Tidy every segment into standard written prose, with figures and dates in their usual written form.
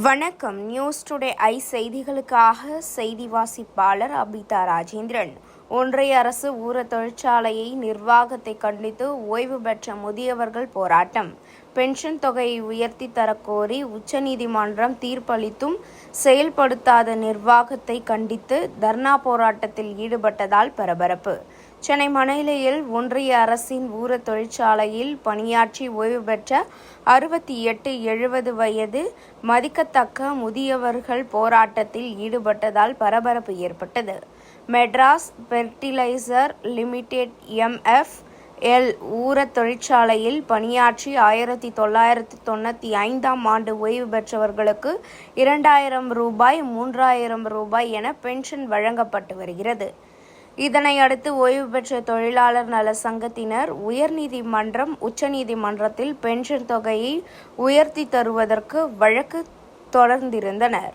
வணக்கம். News today I செய்திகளுக்காக செய்தி வாசிப்பாளர் அபிதா ராஜேந்திரன். ஒன்றிய அரசு ஊர தொழிற்சாலையை நிர்வாகத்தை கண்டித்து ஓய்வு பெற்ற முதியவர்கள் போராட்டம். பென்ஷன் தொகையை உயர்த்தி தரக்கோரி உச்சநீதிமன்றம் தீர்ப்பளித்தும் செயல்படுத்தாத நிர்வாகத்தை கண்டித்து தர்ணா போராட்டத்தில் ஈடுபட்டதால் பரபரப்பு. சென்னை மணலியில் ஒன்றிய அரசின் ஊர தொழிற்சாலையில் பணியாற்றி ஓய்வு பெற்ற 68-70 வயது மதிக்கத்தக்க முதியவர்கள் போராட்டத்தில் ஈடுபட்டதால் பரபரப்பு ஏற்பட்டது. மெட்ராஸ் ஃபெர்டிலைசர் லிமிடெட் MFL ஊர தொழிற்சாலையில் பணியாற்றி 1995ஆம் ஆண்டு ஓய்வு பெற்றவர்களுக்கு 2000 ரூபாய் 3000 ரூபாய் என பென்ஷன் வழங்கப்பட்டு வருகிறது. இதனை அடுத்து ஓய்வு பெற்ற தொழிலாளர் நல சங்கத்தினர் உயர்நீதிமன்றம் உச்சநீதிமன்றத்தில் பென்ஷன் தொகையை உயர்த்தி தருவதற்கு வழக்கு தொடர்ந்திருந்தனர்.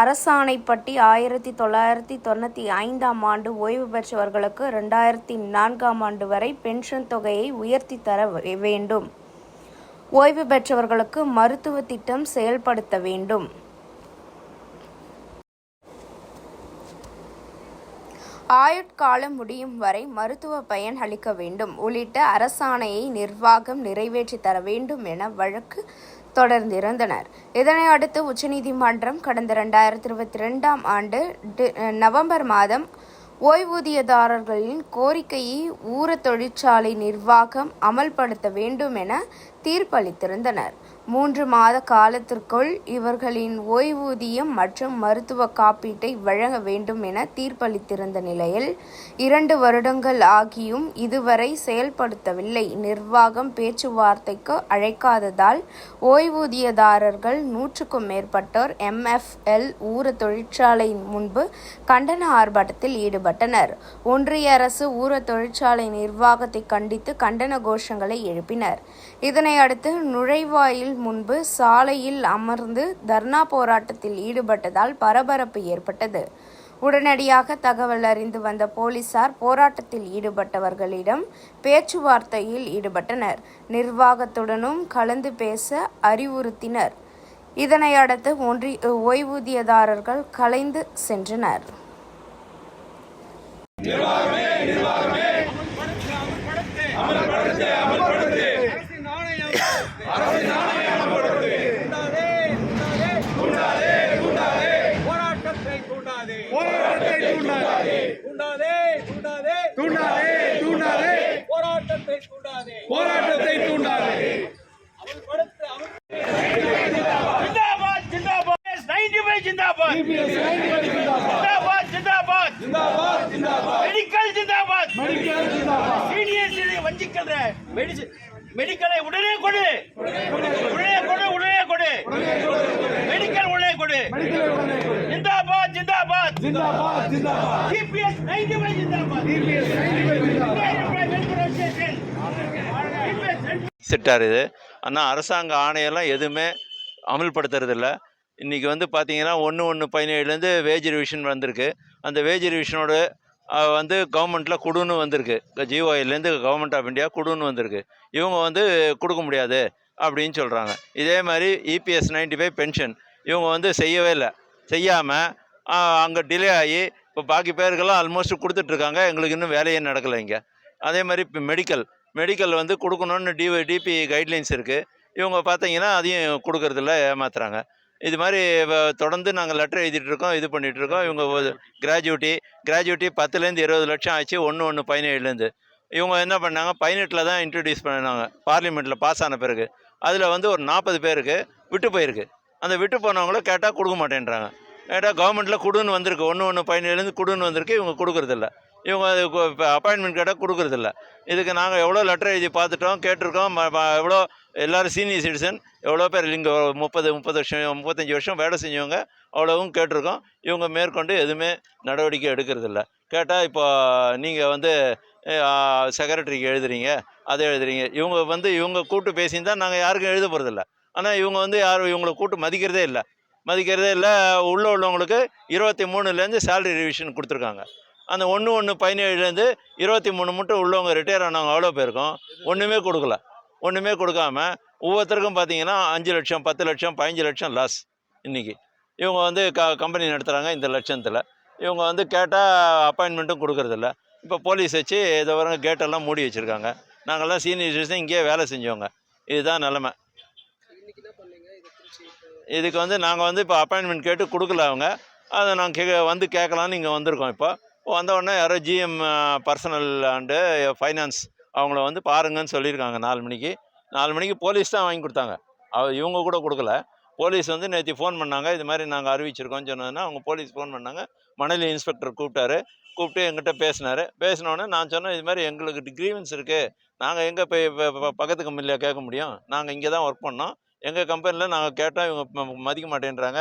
அரசாணைப்படி 1995ஆம் ஆண்டு ஓய்வு பெற்றவர்களுக்கு 2004ஆம் ஆண்டு வரை பென்ஷன் தொகையை உயர்த்தி தர வேண்டும். ஓய்வு பெற்றவர்களுக்கு மருத்துவ திட்டம் செயல்படுத்த வேண்டும். ஆயுட்காலம் முடியும் வரை மருத்துவ பயன் அளிக்க வேண்டும் உள்ளிட்ட அரசாணையை நிர்வாகம் நிறைவேற்றி தர வேண்டும் என வழக்கு தொடர்ந்திருந்தனர். இதனை அடுத்து உச்சநீதிமன்றம் கடந்த 2022ஆம் ஆண்டு நவம்பர் மாதம் ஓய்வூதியதாரர்களின் கோரிக்கையை ஊர தொழிற்சாலை நிர்வாகம் அமல்படுத்த வேண்டும் என தீர்ப்பளித்திருந்தனர். 3 மாத காலத்திற்குள் இவர்களின் ஓய்வூதியம் மற்றும் மருத்துவ காப்பீட்டை வழங்க வேண்டும் என தீர்ப்பளித்திருந்த நிலையில் 2 வருடங்கள் ஆகியும் இதுவரை செயல்படுத்தவில்லை. நிர்வாகம் பேச்சுவார்த்தைக்கு அழைக்காததால் ஓய்வூதியதாரர்கள் 100க்கும் மேற்பட்டோர் MFL ஊர தொழிற்சாலை முன்பு கண்டன ஆர்ப்பாட்டத்தில் ஈடுபட்டனர். ஒன்றிய அரசு ஊர தொழிற்சாலை நிர்வாகத்தை கண்டித்து கண்டன கோஷங்களை எழுப்பினர். இதனை அடுத்து நுழைவாயில் முன்பு சாலையில் அமர்ந்து தர்ணா போராட்டத்தில் ஈடுபட்டதால் பரபரப்பு ஏற்பட்டது. உடனடியாக தகவல் அறிந்து வந்த போலீசார் போராட்டத்தில் ஈடுபட்டவர்களிடம் பேச்சுவார்த்தையில் ஈடுபட்டனர். நிர்வாகத்துடனும் கலந்து பேச அறிவுறுத்தினர். இதனை அடுத்து ஓய்வூதியதாரர்கள் கலைந்து சென்றனர். போராட்டத்தை தூண்டாதே. ஜிந்தாபாத் ஜிந்தாபாத் 95 ஜிந்தாபாத் ஜிந்தாபாத் ஜிந்தாபாத் ஜிந்தாபாத் ஜிந்தாபாத் மெடிக்கல் ஜிந்தாபாத் மெடிக்கல் ஜிந்தாபாத் சீனியர்ஸ் வஞ்சிக்கிற மெடிக்கலை உடனே கொடு மெடிக்கல் உடனே கொடு ஜிந்தாபாத் ஜிந்தாபாத் ஜிந்தாபாத் ஜிந்தாபாத் TPS 95 ஜிந்தாபாத் TPS 95 செட்டார் இது. ஆனால் அரசாங்க ஆணையெல்லாம் எதுவுமே அமல்படுத்துறதில்ல. இன்றைக்கி பார்த்தீங்கன்னா 1/1/17 வேஜ் ரிவிஷன் வந்திருக்கு. அந்த வேஜ் ரிவிஷனோட கவர்மெண்ட்டில் கொடுன்னு வந்திருக்கு. GOIலேருந்து கவர்மெண்ட் ஆஃப் இந்தியா கொடுன்னு வந்திருக்கு. இவங்க கொடுக்க முடியாது அப்படின்னு சொல்கிறாங்க. இதே மாதிரி EPS 95 பென்ஷன் இவங்க செய்யவே இல்லை. செய்யாமல் அங்கே டிலே ஆகி இப்போ பாக்கி பேருக்கெல்லாம் ஆல்மோஸ்ட் கொடுத்துட்ருக்காங்க. எங்களுக்கு இன்னும் வேலையே நடக்கலை இங்கே. அதே மாதிரி இப்போ மெடிக்கல் கொடுக்கணுன்னு DP கைட்லைன்ஸ் இருக்குது. இவங்க பார்த்தீங்கன்னா அதையும் கொடுக்கறதில்ல, ஏமாத்துறாங்க. இது மாதிரி தொடர்ந்து நாங்கள் லெட்டர் எழுதிட்டுருக்கோம், இது பண்ணிகிட்ருக்கோம். இவங்க கிராஜுவிட்டி 10லேருந்து 20 லட்சம் ஆச்சு 1/1/17 இவங்க என்ன பண்ணாங்க, 18 தான் இன்ட்ரடியூஸ் பண்ணினாங்க. பார்லிமெண்ட்டில் பாஸ் ஆன பிறகு அதில் ஒரு 40 பேருக்கு விட்டு போயிருக்கு. அந்த விட்டு போனவங்கள கேட்டால் கொடுக்க மாட்டேன்றாங்க. கேட்டால் கவர்மெண்ட்டில் கொடுன்னு வந்திருக்கு, 1/1/17 கொடுன்னு வந்திருக்கு. இவங்க கொடுக்குறதில்ல. இவங்க இப்போ அப்பாயின்மெண்ட் கேட்டால் கொடுக்குறதில்ல. இதுக்கு நாங்கள் எவ்வளோ லெட்டர் எழுதி பார்த்துட்டோம், கேட்டிருக்கோம். எவ்வளோ எல்லோரும் சீனியர் சிட்டிசன் எவ்வளோ பேர் இங்கே 30 வருஷம் 35 வருஷம் வேலை செஞ்சவங்க அவ்வளோவும் கேட்டிருக்கோம். இவங்க மேற்கொண்டு எதுவுமே நடவடிக்கை எடுக்கிறதில்ல. கேட்டால் இப்போ நீங்கள் செக்ரட்டரிக்கு எழுதுறீங்க, அதை எழுதுறீங்க. இவங்க கூட்டு பேசியிருந்தால் நாங்கள் யாருக்கும் எழுத போகிறதில்ல. ஆனால் இவங்க யாரும் இவங்களை கூட்டு மதிக்கிறதே இல்லை. உள்ளவங்களுக்கு 23லேருந்து சேலரி ரிவிஷன் கொடுத்துருக்காங்க. அந்த 1/1/17 23 மட்டும் உள்ளவங்க ரிட்டையர் ஆனவங்க அவ்வளோ பேருக்கும் ஒன்றுமே கொடுக்காம ஒவ்வொருத்தருக்கும் பார்த்தீங்கன்னா 5 லட்சம் 10 லட்சம் 15 லட்சம் லாஸ். இன்றைக்கி. இவங்க வந்து கம்பெனி நடத்துகிறாங்க இந்த லட்சத்தில். இவங்க வந்து கேட்டால் அப்பாயின்மெண்ட்டும் கொடுக்குறதில்ல. இப்போ போலீஸ் வச்சு இதை வர கேட்டெல்லாம் மூடி வச்சுருக்காங்க. நாங்கள்லாம் சீனியர் சிட்டிசன் இங்கேயே வேலை செஞ்சவங்க. இதுதான் நிலமை. இதுக்கு வந்து நாங்கள் வந்து இப்போ அப்பாயின்மெண்ட் கேட்டு கொடுக்கல அவங்க. அதை நாங்கள் வந்து கேட்கலான்னு இங்கே வந்திருக்கோம். இப்போ வந்தவுடனே யாரோ ஜிஎம் பர்சனல் அண்டு ஃபைனான்ஸ் அவங்கள வந்து பாருங்கன்னு சொல்லியிருக்காங்க 4 மணிக்கு போலீஸ் தான் வாங்கி கொடுத்தாங்க. இவங்க கூட கொடுக்கல. போலீஸ் வந்து நேற்று ஃபோன் பண்ணாங்க, இது மாதிரி நாங்கள் அறிவிச்சிருக்கோம்னு சொன்னதுன்னா அவங்க போலீஸ் ஃபோன் பண்ணாங்க. மணலி இன்ஸ்பெக்டர் கூப்பிட்டு எங்கிட்ட பேசினோடனே நான் சொன்னேன், இது மாதிரி எங்களுக்கு கிரீவன்ஸ் இருக்குது. நாங்கள் எங்கே போய் பக்கத்து கம்பெனியில் கேட்க முடியும்? நாங்கள் இங்கே தான் ஒர்க் பண்ணோம். எங்கள் கம்பெனியில் நாங்கள் கேட்டால் இவங்க மதிக்க மாட்டேன்றாங்க.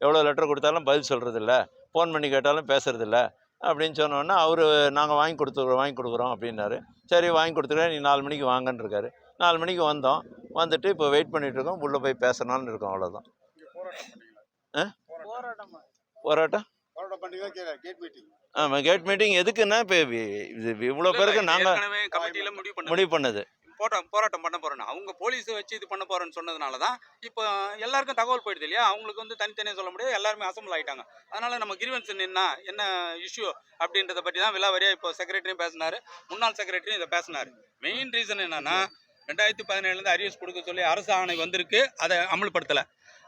எவ்வளோ லெட்டர் கொடுத்தாலும் பதில் சொல்கிறதில்ல, ஃபோன் பண்ணி கேட்டாலும் பேசுகிறதில்ல அப்படின்னு சொன்னோன்னா அவர் நாங்கள் வாங்கி கொடுக்குறோம் அப்படின்னாரு. சரி வாங்கி கொடுத்துக்கிறேன், நீ 4 மணிக்கு வாங்கன்னு இருக்காரு. 4 மணிக்கு வந்தோம். வந்துட்டு இப்போ வெயிட் பண்ணிகிட்ருக்கோம். உள்ளே போய் பேசணும்னு இருக்கோம். அவ்வளோதான். போராட்டம் ஆமாம், கேட் மீட்டிங் எதுக்குன்னா இப்போ இவ்வளோ பேருக்கு நாங்கள் முடிவு பண்ணது போராட்டம் பண்ண போறேன்னு அவங்க போலீஸ் வச்சு இது பண்ண போறேன்னு சொன்னதுனால தான் இப்போ எல்லாருக்கும் தகவல் போயிடுது இல்லையா. அவங்களுக்கு வந்து தனித்தனியாக சொல்ல முடியாது, எல்லாருமே அசம்பிள் ஆகிட்டாங்க. அதனால நம்ம கிரீவன்ஸ் என்ன இஷ்யூ அப்படின்றத பற்றி தான் விலாவரியாக இப்போ செக்ரட்டரியும் பேசினார், முன்னாள் செக்ரட்டரியும் இதை பேசினார். மெயின் ரீசன் என்னன்னா 2017 அரியர்ஸ் கொடுக்க சொல்லி அரசு ஆணை வந்திருக்கு, அதை அமல்படுத்தலை.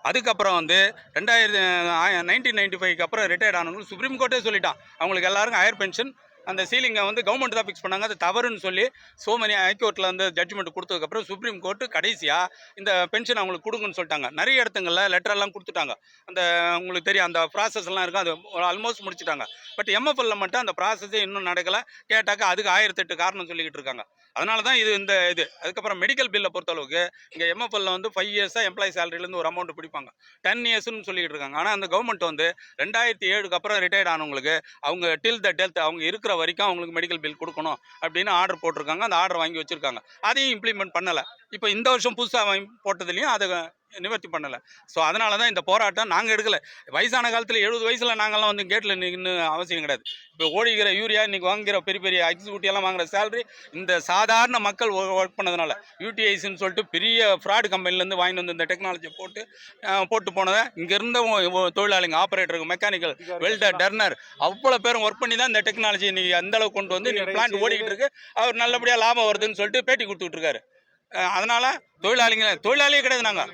அதுக்கப்புறம் வந்து 1995 அப்புறம் ரிட்டையர்ட் ஆனவங்களுக்கு சுப்ரீம் கோர்ட்டே சொல்லிட்டான் அவங்களுக்கு எல்லாருக்கும் ஹையர் பென்ஷன் அந்த சீலிங்கை வந்து கவர்மெண்ட் தான் ஃபிக்ஸ் பண்ணாங்க, அது தவறுன்னு சொல்லி சோமனி ஹைகோர்ட்டில் வந்து ஜட்ஜ்மெண்ட் கொடுத்ததுக்கப்புறம் சுப்ரீம் கோர்ட்டு கடைசியாக இந்த பென்ஷன் அவங்களுக்கு கொடுங்கன்னு சொல்லிட்டாங்க. நிறைய இடத்துங்களில் லெட்டரெல்லாம் கொடுத்துட்டாங்க. அந்த உங்களுக்கு தெரியும் அந்த ப்ராசஸ்லாம் இருக்கும், அது ஆல்மோஸ்ட் முடிச்சுட்டாங்க. பட் எம்எஃப்எல்ல மட்டும் அந்த ப்ராசஸே இன்னும் நடக்கலை. கேட்டாக்கா அதுக்கு 1008 காரணம் சொல்லிக்கிட்டு இருக்காங்க. அதனால தான் இது அதுக்கப்புறம் மெடிக்கல் பில்லை பொறுத்தளவுக்கு இங்கே எம்எஃப்எல்ல வந்து 5 இயர்ஸாக எம்ப்ளாயி சேலரியிலேருந்து ஒரு அமௌண்ட் பிடிப்பாங்க, 10 இயர்ஸ்னு சொல்லிக்கிட்டு இருக்காங்க. ஆனால் அந்த கவர்மெண்ட் வந்து 2007 அப்புறம் ரிட்டையர்ட் ஆனவங்களுக்கு அவங்க டில் த டெல்த் அவங்க இருக்கிற வரைக்கும் அவங்களுக்கு மெடிக்கல் பில் கொடுக்கணும் அப்படின்னு ஆர்டர் போட்டிருக்காங்க. அந்த ஆர்டர் வாங்கி வச்சுருக்காங்க, அதையும் இம்ப்ளிமெண்ட் பண்ணலை. இப்போ இந்த வருஷம் புதுசாக வாங்கி போட்டதுலையும் அதை நிவர்த்தி பண்ணலை. ஸோ அதனால தான் இந்த போராட்டம் நாங்கள் எடுக்கலை. வயசான காலத்தில் 70 வயசில் நாங்கள்லாம் வந்து கேட்டில் நின்று அவசியம் கிடையாது. இப்போ ஓடிக்கிற யூரியா இன்றைக்கி வாங்குகிற பெரிய எக்ஸிக்யூட்டிவெல்லாம் வாங்குகிற சேலரி இந்த சாதாரண மக்கள் ஒர்க் பண்ணதுனால யூடிஐசின்னு சொல்லிட்டு பெரிய ஃப்ராட் கம்பெனிலேருந்து வாங்கிட்டு வந்து இந்த டெக்னாலஜியை போட்டு போனதை இங்கே இருந்த தொழிலாளிங்க ஆப்ரேட்டருக்கு மெக்கானிக்கல் வெல்டர் டர்னர் அவ்வளோ பேரும் ஒர்க் பண்ணி தான் இந்த டெக்னாலஜி இன்றைக்கி அந்தளவுக்கு கொண்டு வந்து இன்றைக்கி பிளான்ட் ஓடிக்கிட்டு இருக்கு. அவர் நல்லபடியாக லாபம் வருதுன்னு சொல்லிட்டு பேட்டி கொடுத்துக்கிட்டு இருக்காரு. அதனால் தொழிலாளியே கிடையாது. நாங்கள்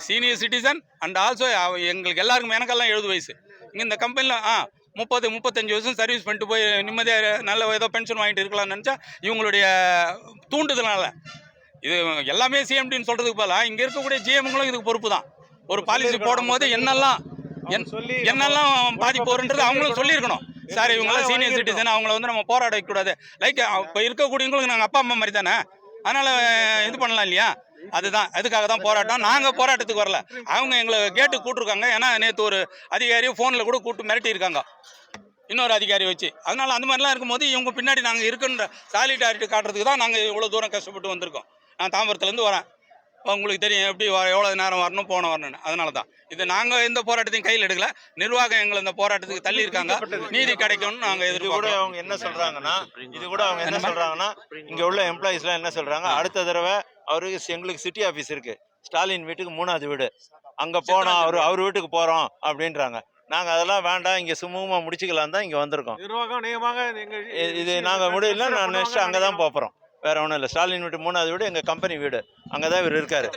சீனியர் சிட்டிசன் அண்ட் ஆல்சோ எங்களுக்கு எல்லாருக்கும் எனக்கெல்லாம் 70 வயசு. இங்கே இந்த கம்பெனியில் 30-35 வருஷம் சர்வீஸ் பண்ணிட்டு போய் நிம்மதியாக நல்ல ஏதோ பென்ஷன் வாங்கிட்டு இருக்கலாம்னு நினச்சா இவங்களுடைய தூண்டுதனால இது எல்லாமே சிஎம்டின்னு சொல்கிறதுக்கு பதிலாக இங்கே இருக்கக்கூடிய ஜிஎம்களும் இதுக்கு பொறுப்பு தான். ஒரு பாலிசி போடும் போது என்னெல்லாம் பாதிப்பு வருன்றது அவங்களும் சொல்லியிருக்கணும். சார் இவங்களாம் சீனியர் சிட்டிசன், அவங்கள வந்து நம்ம போராட வைக்கக்கூடாது. லைக் இப்போ இருக்கக்கூடியவங்களுக்கு நாங்கள் அப்பா அம்மா மாதிரி தானே, அதனால் இது பண்ணலாம் இல்லையா. அதுக்காக தான் போராட்டம். நாங்கள் போராட்டத்துக்கு வரல, அவங்க எங்களை கேட்டு கூப்பிட்ருக்காங்க. ஏன்னா நேற்று ஒரு அதிகாரியை ஃபோனில் கூட கூப்பிட்டு மிரட்டியிருக்காங்க இன்னொரு அதிகாரி வச்சு. அதனால் அந்த மாதிரிலாம் இருக்கும்போது இவங்க பின்னாடி நாங்கள் இருக்குன்ற சாலிடாரிட்டி காட்டுறதுக்கு தான் நாங்கள் இவ்வளோ தூரம் கஷ்டப்பட்டு வந்திருக்கோம். நான் தாம்பரத்துலேருந்து வரேன், உங்களுக்கு தெரியும் எப்படி எவ்வளோ நேரம் வரணும் வரணும்னு. அதனால தான் இது நாங்கள் எந்த போராட்டத்தையும் கையில் எடுக்கல. நிர்வாகம் எங்களை இந்த போராட்டத்துக்கு தள்ளி இருக்காங்க, நீதி கிடைக்கும்னு நாங்கள் எதிர்பார்க்கிறோம். அவங்க என்ன சொல்கிறாங்கன்னா இங்கே உள்ள எம்ப்ளாயிஸ்லாம் என்ன சொல்கிறாங்க, அடுத்த தடவை எங்களுக்கு சிட்டி ஆஃபீஸ் இருக்குது, ஸ்டாலின் வீட்டுக்கு 3வது வீடு, அங்கே போனோம் அவர் வீட்டுக்கு போகிறோம் அப்படின்றாங்க. நாங்கள் அதெல்லாம் வேண்டாம், இங்கே சுமூகமாக முடிச்சுக்கலாம் தான் இங்கே வந்திருக்கோம். இது நாங்கள் முடியல, நான் நெக்ஸ்ட் அங்கே தான் போகிறோம், வேறு ஒன்றும் இல்லை. ஸ்டாலின் வீட்டு 3வது வீடு எங்கள் கம்பெனி வீடு, அங்கே தான் இவர் இருக்கார்.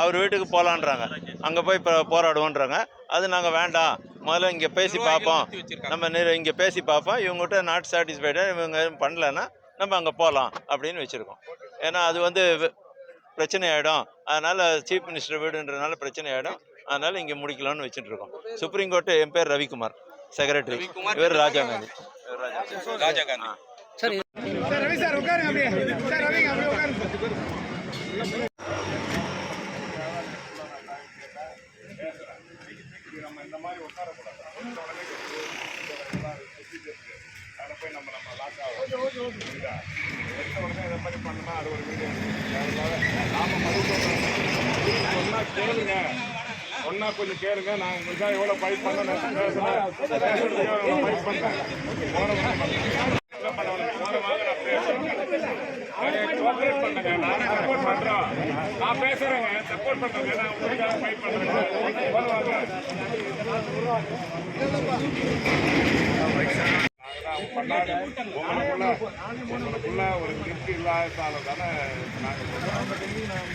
அவர் வீட்டுக்கு போகலான்றாங்க, அங்கே போய் போராடுவோன்றாங்க. அது நாங்கள் வேண்டாம், முதல்ல இங்கே பேசி பார்ப்போம், இங்கே பேசி பார்ப்போம். இவங்ககிட்ட நாட் சாட்டிஸ்ஃபைடு, இவங்க பண்ணலைன்னா நம்ம அங்கே போகலாம் அப்படின்னு வச்சுருக்கோம். ஏன்னா அது வந்து பிரச்சனை ஆகிடும், அதனால் சீஃப் மினிஸ்டர் வீடுன்றதுனால பிரச்சனை ஆகிடும், அதனால் இங்கே முடிக்கலாம்னு வச்சுட்டு இருக்கோம். சுப்ரீம் கோர்ட்டு என் பேர் ரவிக்குமார், செக்ரட்டரி. இவர் ராஜாகாந்தி. சரி ரவி சார் உட்காருங்க, அப்படியே சார் ரவி அப்படியே உட்காருங்க. நம்ம இந்த மாதிரி உட்காரக்கூடாது, அதை போய் நம்ம லாக் ஆகும். உடனே இதை மாதிரி பண்ணோம்னா அது ஒரு வீடியோ நாம சொன்னா கேளுங்க, ஒன்னா கொஞ்சம் கேளுங்க. நான் உங்களுக்காக எவ்வளோ ஃபைட் பண்ண ஃபைட் பண்ணேன். நான் பேசுறேங்க, சப்போர்ட் பண்றேன், நான் உங்களுக்காக ஃபைட் பண்றேன். வருவாங்க. உங்களுக்குள்ள ஒரு திருப்தி இல்லாததால தானே நாங்கள்